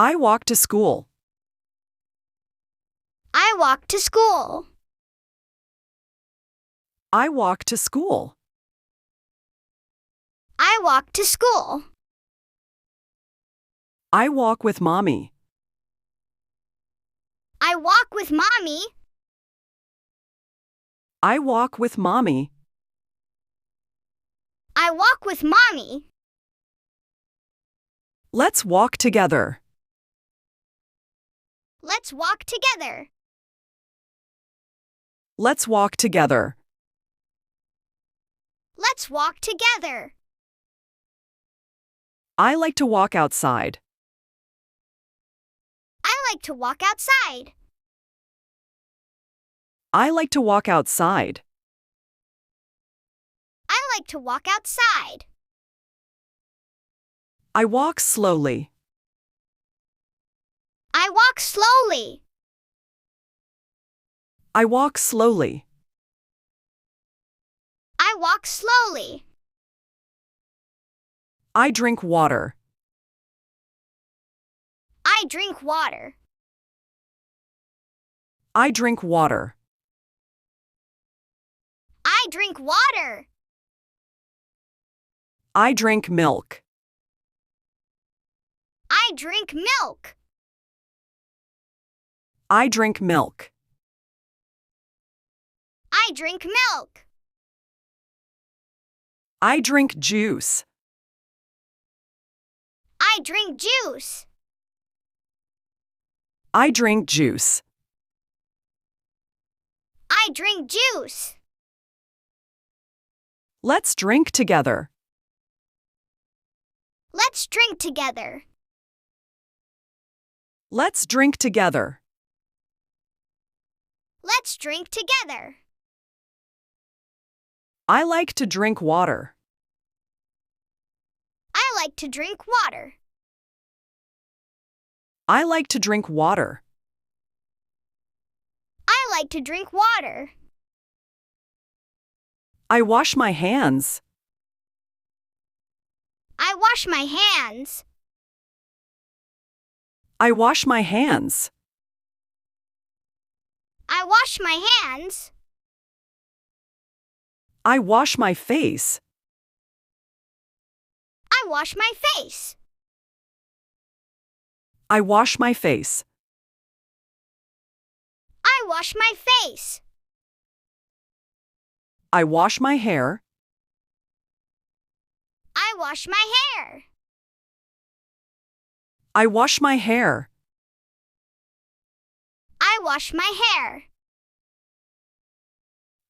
I walk to school. I walk to school. I walk to school. I walk to school. I walk with Mommy. I walk with Mommy. I walk with Mommy. I walk with Mommy. Let's walk together. Let's walk together. Let's walk together. Let's walk together. I like to walk outside. I like to walk outside. I like to walk outside. I like to walk outside. I walk slowly. I walk slowly. I walk slowly. I walk slowly. I drink water. I drink water. I drink water. I drink water. I drink milk. I drink milk. I drink milk. I drink milk. I drink juice. I drink juice. I drink juice. I drink juice. Let's drink together. Let's drink together. Let's drink together. Let's drink together. I like to drink water. I like to drink water. I like to drink water. I like to drink water. I wash my hands. I wash my hands. I wash my hands. I wash my hands. I wash my face. I wash my face. I wash my face. I wash my face. I wash my hair. I wash my hair. I wash my hair. I wash my hair.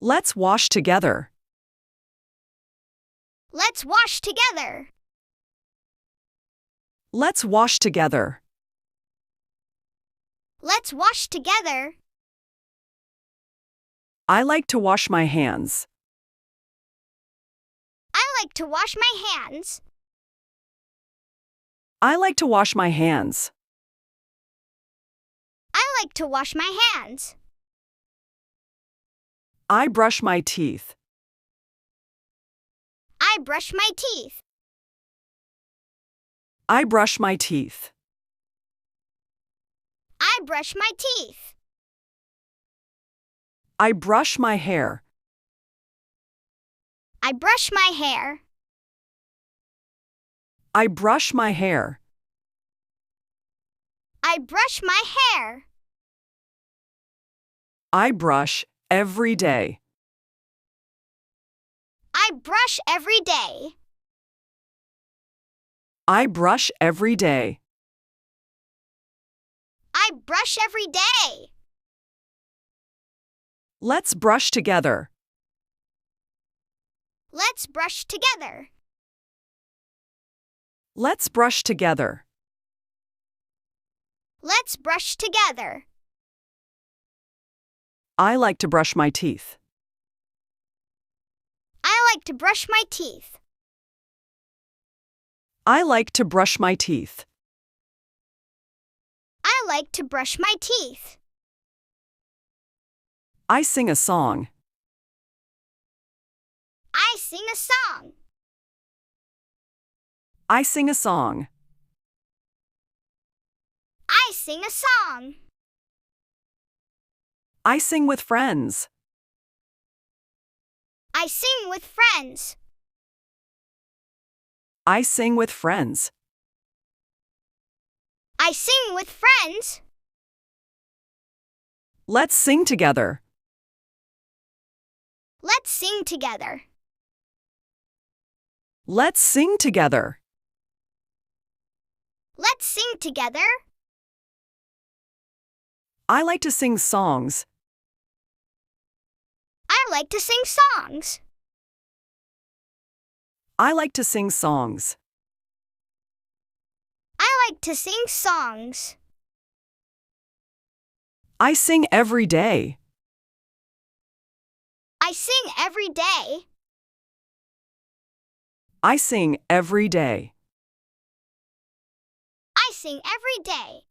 Let's wash together. Let's wash together. Let's wash together. Let's wash together. I like to wash my hands. I like to wash my hands. I like to wash my hands. I like to wash my hands. I brush my teeth. I brush my teeth. I brush my teeth. I brush my teeth. I brush my hair. I brush my hair. I brush my hair. I brush my hair. I brush every day. I brush every day. I brush every day. I brush every day. Let's brush together. Let's brush together. Let's brush together. Let's brush together. I like to brush my teeth. I like to brush my teeth. I like to brush my teeth. I like to brush my teeth. I sing a song. I sing a song. I sing a song. I sing a song. I sing with friends. I sing with friends. I sing with friends. I sing with friends. Let's sing together. Let's sing together. Let's sing together. Let's sing together. I like to sing songs. I like to sing songs. I like to sing songs. I like to sing songs. I sing every day. I sing every day. I sing every day. I sing every day.